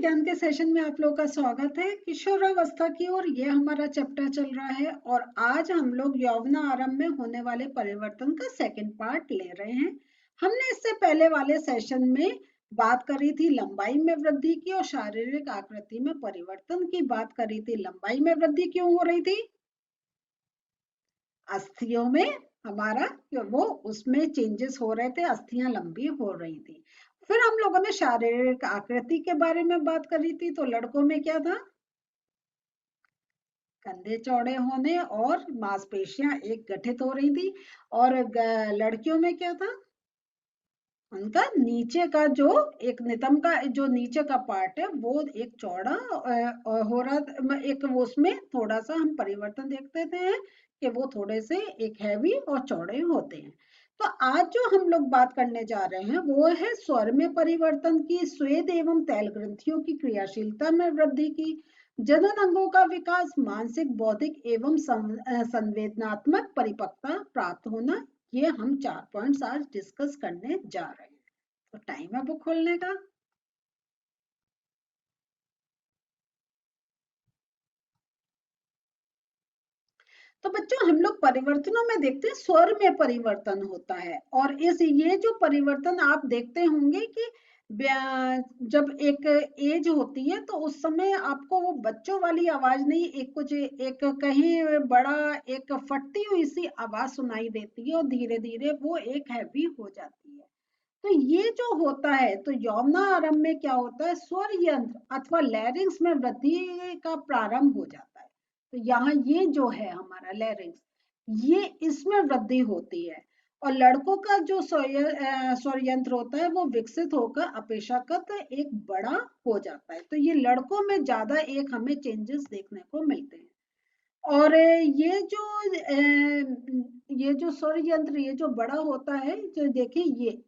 विज्ञान के सेशन में आप लोगों का स्वागत है। किशोरावस्था की ओर ये हमारा चैप्टर चल रहा है और आज हम लोग यौवन आरंभ में होने वाले परिवर्तन का सेकंड पार्ट ले रहे हैं। हमने इससे पहले वाले सेशन में बात करी थी लंबाई में वृद्धि की और शारीरिक आकृति में परिवर्तन की बात करी थी। लंबाई में वृद्धि क्यों हो रही थी? अस्थियों में हमारा वो उसमें चेंजेस हो रहे थे, अस्थियां लंबी हो रही थी। फिर हम लोगों ने शारीरिक आकृति के बारे में बात करी थी। तो लड़कों में क्या था? कंधे चौड़े होने और मांसपेशियां एक गठित हो रही थी। और लड़कियों में क्या था? उनका नीचे का जो एक नितंब का जो नीचे का पार्ट है वो एक चौड़ा हो रहा, एक वो उसमें थोड़ा सा हम परिवर्तन देखते थे कि वो थोड़े से एक हैवी और चौड़े होते हैं। तो आज जो हम लोग बात करने जा रहे हैं वो है स्वर में परिवर्तन की, स्वेद एवं तैल ग्रंथियों की क्रियाशीलता में वृद्धि की, जनन अंगों का विकास, मानसिक बौद्धिक एवं संवेदनात्मक परिपक्वता प्राप्त होना। ये हम 4 पॉइंट्स आज डिस्कस करने जा रहे हैं। तो टाइम है बुक खोलने का। तो बच्चों हम लोग परिवर्तनों में देखते हैं स्वर में परिवर्तन होता है और ये जो परिवर्तन आप देखते होंगे कि जब एक एज होती है तो उस समय आपको वो बच्चों वाली आवाज नहीं, एक कहीं बड़ा एक फटती हुई सी आवाज सुनाई देती है और धीरे धीरे वो एक हैवी हो जाती है। तो ये जो होता है तो यौवन आरंभ में क्या होता है? स्वर यंत्र अथवा लैरिंक्स में वृद्धि का प्रारंभ हो जाता है। तो यहाँ ये जो है हमारा लैरिंक्स, ये इसमें वृद्धि होती है और लड़कों का जो स्वर यंत्र होता है वो विकसित होकर अपेक्षाकृत एक बड़ा हो जाता है। तो ये लड़कों में ज्यादा एक हमें चेंजेस देखने को मिलते हैं। और ये जो स्वर यंत्र ये जो बड़ा होता है, जो देखिए ये,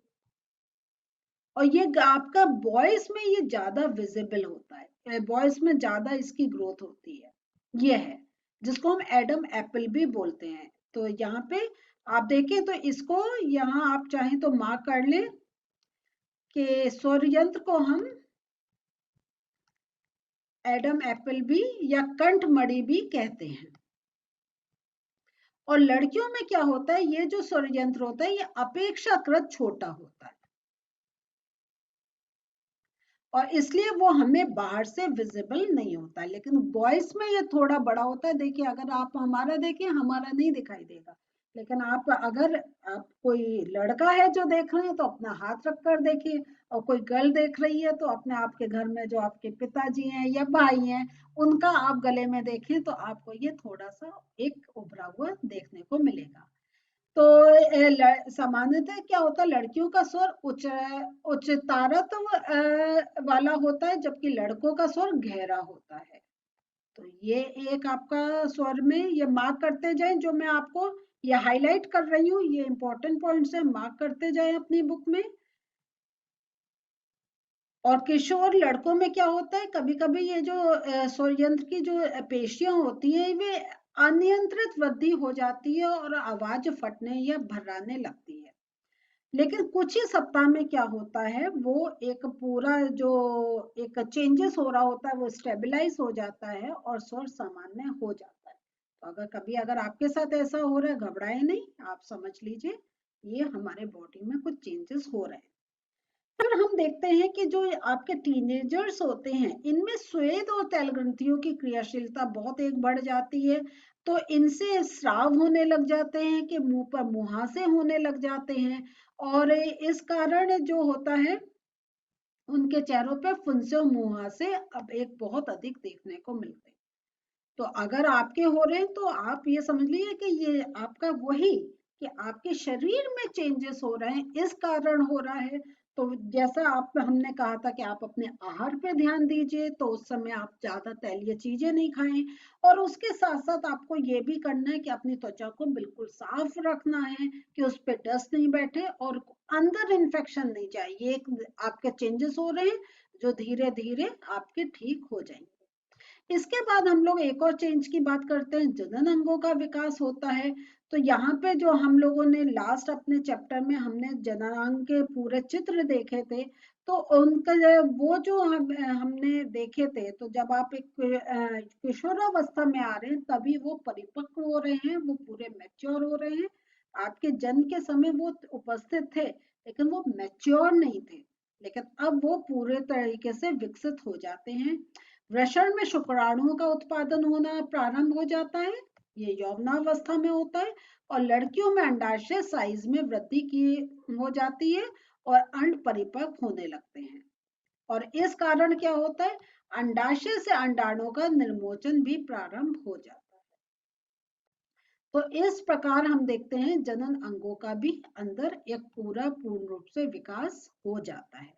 और ये आपका बॉयज में ये ज्यादा विजिबल होता है, बॉयज में ज्यादा इसकी ग्रोथ होती है। ये है जिसको हम एडम एप्पल भी बोलते हैं। तो यहाँ पे आप देखें तो इसको यहाँ आप चाहें तो मार्क कर लें कि स्वर यंत्र को हम एडम एप्पल भी या कंठ मणि भी कहते हैं। और लड़कियों में क्या होता है? ये जो स्वर यंत्र होता है ये अपेक्षाकृत छोटा होता है और इसलिए वो हमें बाहर से विजिबल नहीं होता है। लेकिन बॉयज में ये थोड़ा बड़ा होता है। देखिए अगर आप हमारा देखें, हमारा नहीं दिखाई देगा, लेकिन आप कोई लड़का है जो देख रहे हैं तो अपना हाथ रख कर देखिए, और कोई गर्ल देख रही है तो अपने आपके घर में जो आपके पिताजी हैं या भाई हैं उनका आप गले में देखें तो आपको ये थोड़ा सा एक उभरा हुआ देखने को मिलेगा। तो सामान्यतः क्या होता है? लड़कियों का स्वर उच्च तारत्व वाला होता है जबकि लड़कों का स्वर गहरा होता है। तो ये एक आपका स्वर में ये मार्क करते जाए, जो मैं आपको ये हाईलाइट कर रही हूँ, ये इंपॉर्टेंट पॉइंट्स है, मार्क करते जाए अपनी बुक में। और किशोर लड़कों में क्या होता है? कभी कभी ये जो स्वर यंत्र की जो पेशियां होती हैं वे अनियंत्रित वृद्धि हो जाती है और आवाज फटने या भर्राने लगती है। लेकिन कुछ ही सप्ताह में क्या होता है, वो एक पूरा जो एक चेंजेस हो रहा होता है वो स्टेबलाइज हो जाता है और स्वर सामान्य हो जाता है। तो अगर आपके साथ ऐसा हो रहा है, घबराए नहीं, आप समझ लीजिए ये हमारे बॉडी में कुछ चेंजेस हो रहे हैं। फिर हम देखते हैं कि जो आपके टीनेजर्स होते हैं इनमें स्वेद और तैल ग्रंथियों की क्रियाशीलता बहुत एक बढ़ जाती है। तो इनसे स्राव होने लग जाते हैं कि मुंह पर मुहासे होने लग जाते हैं और इस कारण जो होता है उनके चेहरों पे फुंसे और मुहासे अब एक बहुत अधिक देखने को मिलते हैं। तो अगर आपके हो रहे हैं तो आप ये समझ लीजिए कि ये आपका वही कि आपके शरीर में चेंजेस हो रहे हैं, इस कारण हो रहा है। तो जैसा आप हमने कहा था कि आप अपने आहार पे ध्यान दीजिए, तो उस समय आप ज्यादा तैलीय चीजें नहीं खाएं और उसके साथ साथ आपको ये भी करना है कि अपनी त्वचा को बिल्कुल साफ रखना है कि उस पे डस्ट नहीं बैठे और अंदर इन्फेक्शन नहीं जाए। ये एक आपके चेंजेस हो रहे हैं जो धीरे धीरे आपके ठीक हो जाएंगे। इसके बाद हम लोग एक और चेंज की बात करते हैं, जनन अंगों का विकास होता है। तो यहाँ पे जो हम लोगों ने लास्ट अपने चैप्टर में हमने जननांग के पूरे चित्र देखे थे, तो उनका वो जो हमने देखे थे, तो जब आप एक किशोरावस्था में आ रहे हैं तभी वो परिपक्व हो रहे हैं, वो पूरे मैच्योर हो रहे हैं। आपके जन्म के समय वो उपस्थित थे लेकिन वो मैच्योर नहीं थे, लेकिन अब वो पूरे तरीके से विकसित हो जाते हैं। वृषण में शुक्राणुओं का उत्पादन होना प्रारंभ हो जाता है, ये यौवनावस्था में होता है। और लड़कियों में अंडाशय साइज में वृद्धि की हो जाती है और अंड परिपक्व होने लगते हैं। और इस कारण क्या होता है, अंडाशय से अंडाणु का निर्मोचन भी प्रारंभ हो जाता है। तो इस प्रकार हम देखते हैं जनन अंगों का भी अंदर एक पूरा पूर्ण रूप से विकास हो जाता है।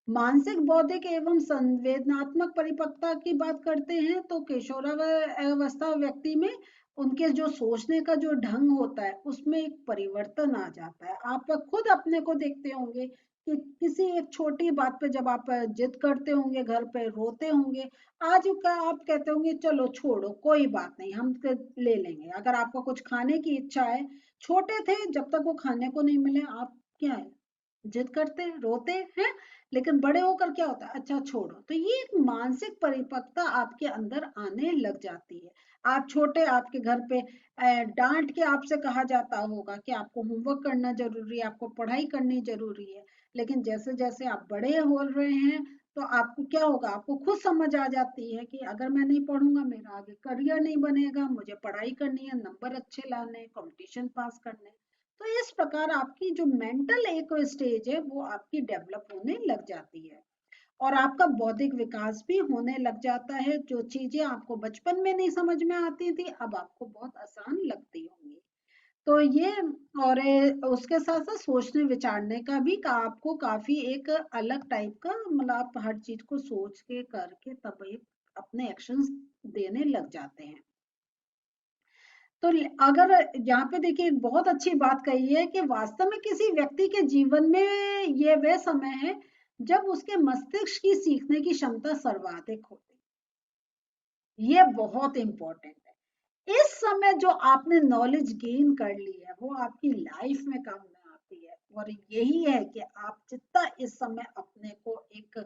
मानसिक, बौद्धिक एवं संवेदनात्मक परिपक्वता की बात करते हैं तो किशोरावस्था व्यक्ति में उनके जो सोचने का जो ढंग होता है उसमें एक परिवर्तन आ जाता है। आप खुद अपने को देखते होंगे कि किसी एक छोटी बात पे जब आप जिद करते होंगे, घर पे रोते होंगे, आज का आप कहते होंगे चलो छोड़ो कोई बात नहीं, हम ले लेंगे। अगर आपको कुछ खाने की इच्छा है, छोटे थे जब तक वो खाने को नहीं मिले आप क्या है, जिद करते रोते हैं। लेकिन बड़े होकर क्या होता है, अच्छा छोड़ो। तो ये एक मानसिक परिपक्वता आपके अंदर आने लग जाती है। आप छोटे, आपके घर पे डांट के आपसे कहा जाता होगा कि आपको होमवर्क करना जरूरी है, आपको पढ़ाई करनी जरूरी है। लेकिन जैसे जैसे आप बड़े हो रहे हैं तो आपको क्या होगा, आपको खुद समझ आ जाती है कि अगर मैं नहीं पढ़ूंगा मेरा आगे करियर नहीं बनेगा, मुझे पढ़ाई करनी है, नंबर अच्छे लाने, कंपटीशन पास करने। तो इस प्रकार आपकी जो मेंटल एक स्टेज है वो आपकी डेवलप होने लग जाती है और आपका बौद्धिक विकास भी होने लग जाता है। जो चीजें आपको बचपन में नहीं समझ में आती थी अब आपको बहुत आसान लगती होंगी। तो ये, और उसके साथ साथ सोचने विचारने का भी आपको काफी एक अलग टाइप का, मतलब आप हर चीज को सोच के करके तब एक अपने एक्शंस देने लग जाते हैं। तो अगर यहाँ पे देखिए एक बहुत अच्छी बात कही है कि वास्तव में किसी व्यक्ति के जीवन में ये वह समय है जब उसके मस्तिष्क की सीखने की क्षमता सर्वाधिक होती है। ये बहुत इंपॉर्टेंट है। इस समय जो आपने नॉलेज गेन कर ली है वो आपकी लाइफ में काम में आती है। और यही है कि आप जितना इस समय अपने को एक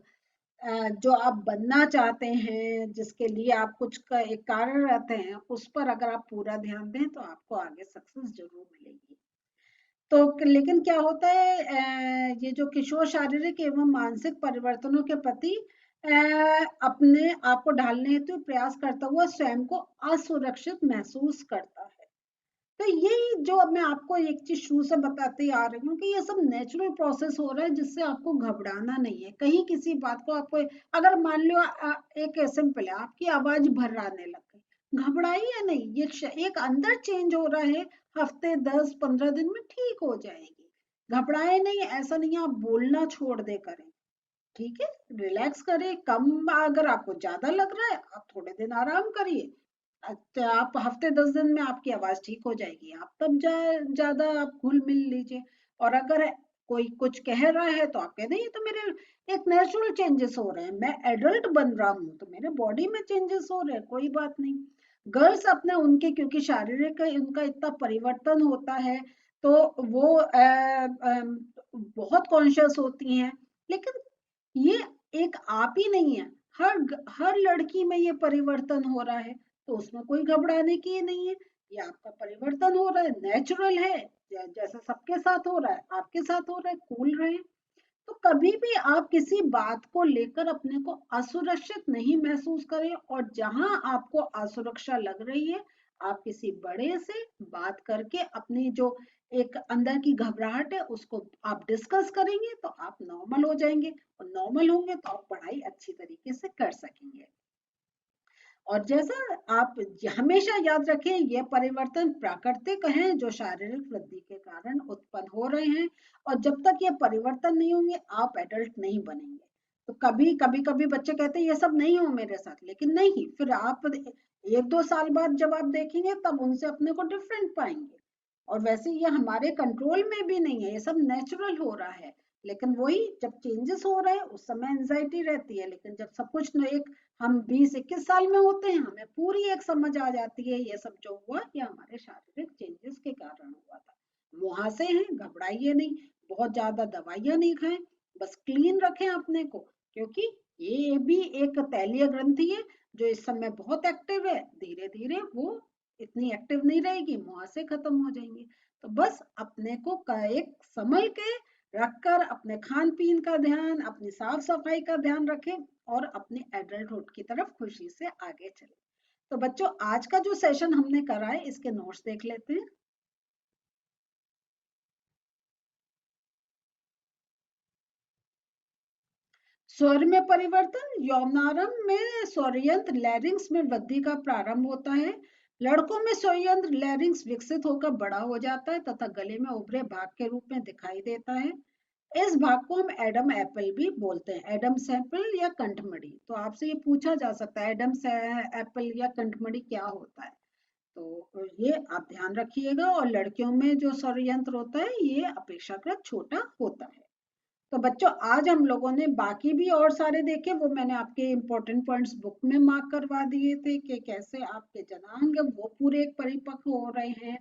जो आप बनना चाहते हैं, जिसके लिए आप कुछ एक कार्यरत हैं, उस पर अगर आप पूरा ध्यान दें तो आपको आगे सक्सेस जरूर मिलेगी। तो लेकिन क्या होता है, ये जो किशोर शारीरिक एवं मानसिक परिवर्तनों के प्रति अपने आप को ढालने हेतु प्रयास करता हुआ स्वयं को असुरक्षित महसूस करता है। तो ये जो अब मैं आपको एक चीज शुरू से बताती आ रही हूँ कि ये सब नेचुरल प्रोसेस हो रहा है, जिससे आपको घबराना नहीं है। कहीं किसी बात को आपको, अगर मान लो एक सिंपल है, आपकी आवाज भर्राने लग गई, घबराइए नहीं, ये एक अंदर चेंज हो रहा है, हफ्ते 10-15 दिन में ठीक हो जाएगी। घबराए नहीं, ऐसा नहीं है आप बोलना छोड़ दे करें, ठीक है, रिलैक्स करें। कम अगर आपको ज्यादा लग रहा है आप थोड़े दिन आराम करिए। अच्छा, आप हफ्ते 10 दिन में आपकी आवाज ठीक हो जाएगी, आप तब ज्यादा आप घुल मिल लीजिए। और अगर कोई कुछ कह रहा है तो आप कह दें ये तो मेरे एक नेचुरल चेंजेस हो रहे हैं, मैं एडल्ट बन रहा हूँ तो मेरे बॉडी में चेंजेस हो रहे हैं, कोई बात नहीं। गर्ल्स अपने उनके क्योंकि शारीरिक उनका इतना परिवर्तन होता है तो वो बहुत कॉन्शियस होती हैं। लेकिन ये एक आप ही नहीं है, हर लड़की में ये परिवर्तन हो रहा है, तो उसमें कोई घबराने की नहीं है। ये आपका परिवर्तन हो रहा है, नेचुरल है, जैसा सबके साथ हो रहा है आपके साथ हो रहा है, कूल रहे। तो कभी भी आप किसी बात को लेकर अपने को असुरक्षित नहीं महसूस करें, और जहां आपको असुरक्षा लग रही है आप किसी बड़े से बात करके अपनी जो एक अंदर की घबराहट है उसको आप डिस्कस करेंगे तो आप नॉर्मल हो जाएंगे, और नॉर्मल होंगे तो आप पढ़ाई अच्छी तरीके से कर सकेंगे। और जैसा आप हमेशा याद रखें, यह परिवर्तन प्राकृतिक हैं जो शारीरिक वृद्धि के कारण उत्पन्न हो रहे हैं, और जब तक ये परिवर्तन नहीं होंगे आप एडल्ट नहीं बनेंगे। तो कभी बच्चे कहते हैं ये सब नहीं हो मेरे साथ, लेकिन नहीं, फिर आप 1-2 साल बाद जब आप देखेंगे तब उनसे अपने को डिफरेंट पाएंगे। और वैसे ये हमारे कंट्रोल में भी नहीं है, ये सब नेचुरल हो रहा है। लेकिन वही जब चेंजेस हो रहे हैं उस समय एंजाइटी रहती है, लेकिन जब सब कुछ न एक हम 20-21 साल में होते हैं, हमें पूरी एक समझ आ जाती है ये सब जो हुआ ये हमारे शारीरिक चेंजेस के कारण हुआ था। मुहासे हैं, घबराइए नहीं, बहुत ज्यादा दवाइयां नहीं खाएं, बस क्लीन रखें अपने को, क्योंकि ये भी एक तैलीय ग्रंथि है जो इस समय बहुत एक्टिव है, धीरे धीरे वो इतनी एक्टिव नहीं रहेगी, मुहासे खत्म हो जाएंगे। तो बस अपने को एक संभल के रखकर अपने खान पीन का ध्यान, अपनी साफ सफाई का ध्यान रखें और अपने एडल्टहुड की तरफ खुशी से आगे चलें। तो बच्चों, आज का जो सेशन हमने करा है इसके नोट्स देख लेते हैं। स्वर में परिवर्तन, यौनारंभ में स्वरयंत्र लैरिंक्स में वृद्धि का प्रारंभ होता है। लड़कों में स्वरयंत्र लैरिंक्स विकसित होकर बड़ा हो जाता है तथा गले में उभरे भाग के रूप में दिखाई देता है। इस भाग को हम एडम एप्पल भी बोलते हैं, एडम्स एप्पल या कंठमणि। तो आपसे ये पूछा जा सकता है एडम्स एप्पल या कंठमणि क्या होता है, तो ये आप ध्यान रखिएगा। और लड़कियों में जो स्वरयंत्र होता है ये अपेक्षाकृत छोटा होता है। तो बच्चों, आज हम लोगों ने बाकी भी और सारे देखे, वो मैंने आपके इम्पोर्टेंट पॉइंट्स बुक में मार्क करवा दिए थे कि कैसे आपके जनांग वो पूरे परिपक्व हो रहे हैं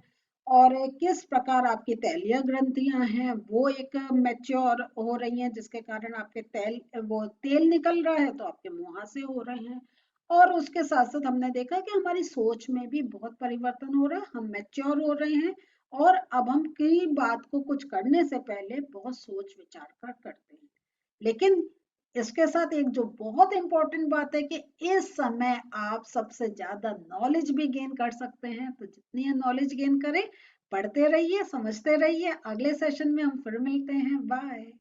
और किस प्रकार आपकी तैलीय ग्रंथियां हैं वो एक मैच्योर हो रही हैं, जिसके कारण आपके वो तेल निकल रहा है तो आपके मुहासे हो रहे हैं। और उसके साथ साथ हमने देखा कि हमारी सोच में भी बहुत परिवर्तन हो रहा है, हम मैच्योर हो रहे हैं और अब हम कई बात को कुछ करने से पहले बहुत सोच विचार कर करते हैं। लेकिन इसके साथ एक जो बहुत इंपॉर्टेंट बात है कि इस समय आप सबसे ज्यादा नॉलेज भी गेन कर सकते हैं, तो जितनी नॉलेज गेन करें, पढ़ते रहिए, समझते रहिए। अगले सेशन में हम फिर मिलते हैं, बाय।